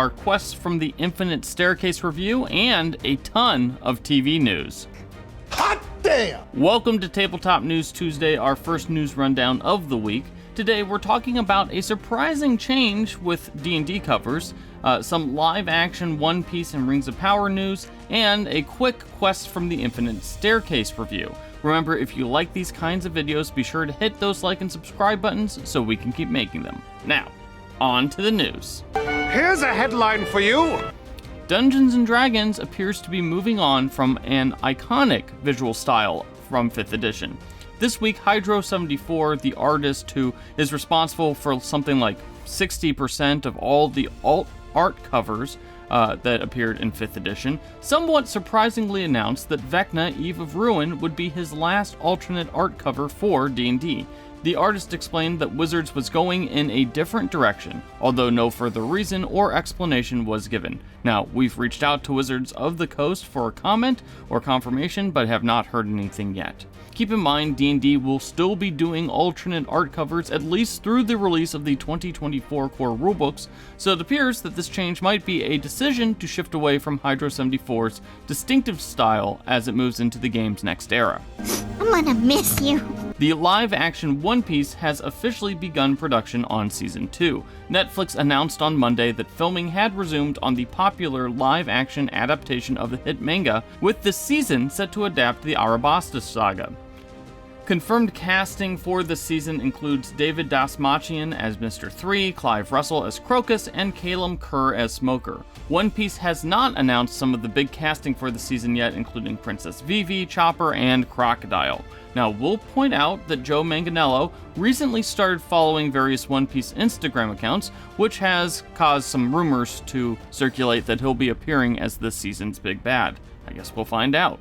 our Quests from the Infinite Staircase review, and a ton of TV news. Hot damn! Welcome to Tabletop News Tuesday, our first news rundown of the week. Today we're talking about a surprising change with D&D covers, some live-action One Piece and Rings of Power news, and a quick Quest from the Infinite Staircase review. Remember, if you like these kinds of videos, be sure to hit those like and subscribe buttons so we can keep making them. Now, on to the news. Here's a headline for you. Dungeons & Dragons appears to be moving on from an iconic visual style from 5th edition. This week, Hydro74, the artist who is responsible for something like 60% of all the alt art covers that appeared in 5th edition, somewhat surprisingly announced that Vecna, Eve of Ruin, would be his last alternate art cover for D&D. The artist explained that Wizards was going in a different direction, although no further reason or explanation was given. Now, we've reached out to Wizards of the Coast for a comment or confirmation, but have not heard anything yet. Keep in mind, D&D will still be doing alternate art covers at least through the release of the 2024 core rulebooks, so it appears that this change might be a decision to shift away from Hydro74's distinctive style as it moves into the game's next era. I'm gonna miss you. The live-action One Piece has officially begun production on Season 2. Netflix announced on Monday that filming had resumed on the popular live-action adaptation of the hit manga, with this season set to adapt the Arabasta saga. Confirmed casting for this season includes David Dastmalchian as Mr. 3, Clive Russell as Crocus, and Calum Kerr as Smoker. One Piece has not announced some of the big casting for the season yet, including Princess Vivi, Chopper, and Crocodile. Now, we'll point out that Joe Manganiello recently started following various One Piece Instagram accounts, which has caused some rumors to circulate that he'll be appearing as this season's big bad. I guess we'll find out.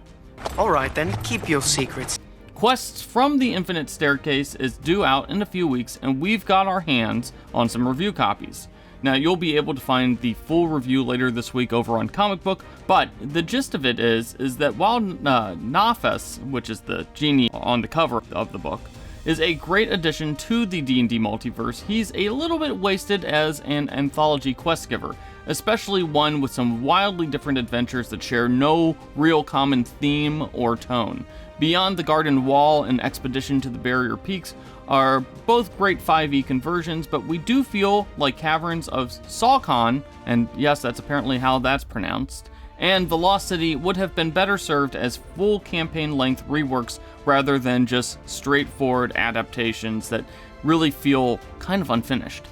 Alright then, keep your secrets. Quests from the Infinite Staircase is due out in a few weeks, and we've got our hands on some review copies. Now, you'll be able to find the full review later this week over on Comic Book, but the gist of it is that while Nafas, which is the genie on the cover of the book, is a great addition to the D&D multiverse, he's a little bit wasted as an anthology quest giver, especially one with some wildly different adventures that share no real common theme or tone. Beyond the Garden Wall and Expedition to the Barrier Peaks are both great 5e conversions, but we do feel like Caverns of Salcon, and yes, that's apparently how that's pronounced, and The Lost City would have been better served as full campaign-length reworks rather than just straightforward adaptations that really feel kind of unfinished.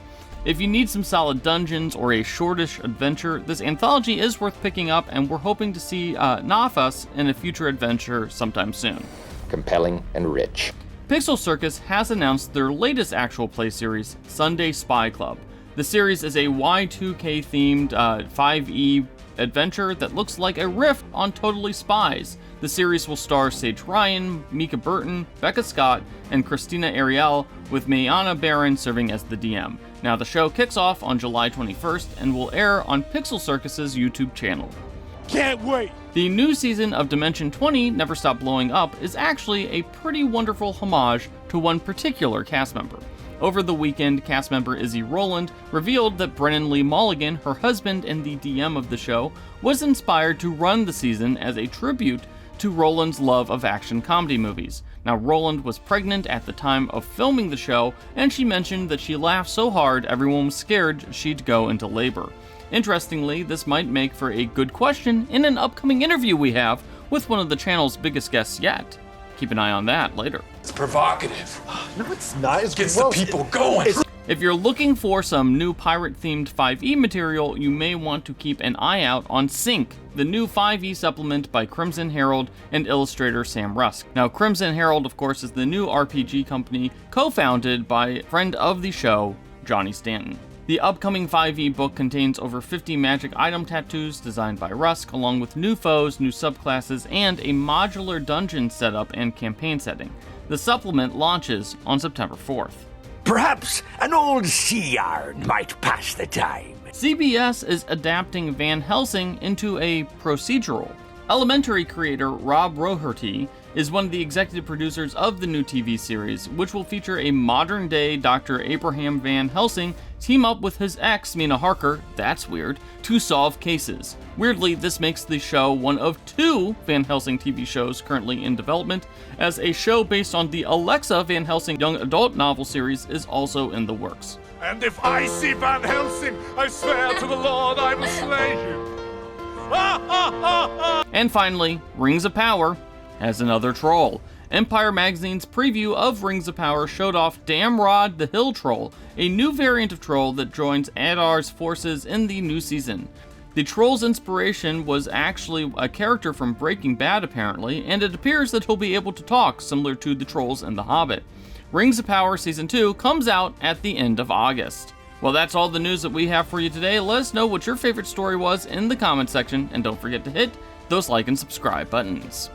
If you need some solid dungeons or a shortish adventure, this anthology is worth picking up, and we're hoping to see Nafas in a future adventure sometime soon. Compelling and rich. Pixel Circus has announced their latest actual play series, Sunday Spy Club. The series is a Y2K themed 5e adventure that looks like a riff on Totally Spies. The series will star Sage Ryan, Mika Burton, Becca Scott, and Christina Ariel, with Mayana Barron serving as the DM. Now, the show kicks off on July 21st and will air on Pixel Circus's YouTube channel. Can't wait! The new season of Dimension 20, Never Stop Blowing Up, is actually a pretty wonderful homage to one particular cast member. Over the weekend, cast member Izzy Rowland revealed that Brennan Lee Mulligan, her husband and the DM of the show, was inspired to run the season as a tribute to Rowland's love of action comedy movies. Now, Rowland was pregnant at the time of filming the show, and she mentioned that she laughed so hard everyone was scared she'd go into labor. Interestingly, this might make for a good question in an upcoming interview we have with one of the channel's biggest guests yet. Keep an eye on that later. It's provocative. No, it's not. It's Gets gross. the people going. If you're looking for some new pirate-themed 5e material, you may want to keep an eye out on Sync, the new 5e supplement by Crimson Herald and illustrator Sam Rusk. Now, Crimson Herald, of course, is the new RPG company co-founded by friend of the show, Johnny Stanton. The upcoming 5e book contains over 50 magic item tattoos designed by Rusk, along with new foes, new subclasses, and a modular dungeon setup and campaign setting. The supplement launches on September 4th. Perhaps an old sea yarn might pass the time. CBS is adapting Van Helsing into a procedural. Elementary creator Rob Roherty is one of the executive producers of the new TV series, which will feature a modern-day Dr. Abraham Van Helsing team up with his ex, Mina Harker, that's weird, to solve cases. Weirdly, this makes the show one of 2 Van Helsing TV shows currently in development, as a show based on the Alexa Van Helsing young adult novel series is also in the works. And if I see Van Helsing, I swear to the Lord I will slay him. And finally, Rings of Power has another troll. Empire Magazine's preview of Rings of Power showed off Damrod the Hill Troll, a new variant of troll that joins Adar's forces in the new season. The troll's inspiration was actually a character from Breaking Bad apparently, and it appears that he'll be able to talk, similar to the trolls in The Hobbit. Rings of Power Season 2 comes out at the end of August. Well, that's all the news that we have for you today. Let us know what your favorite story was in the comments section, and don't forget to hit those like and subscribe buttons.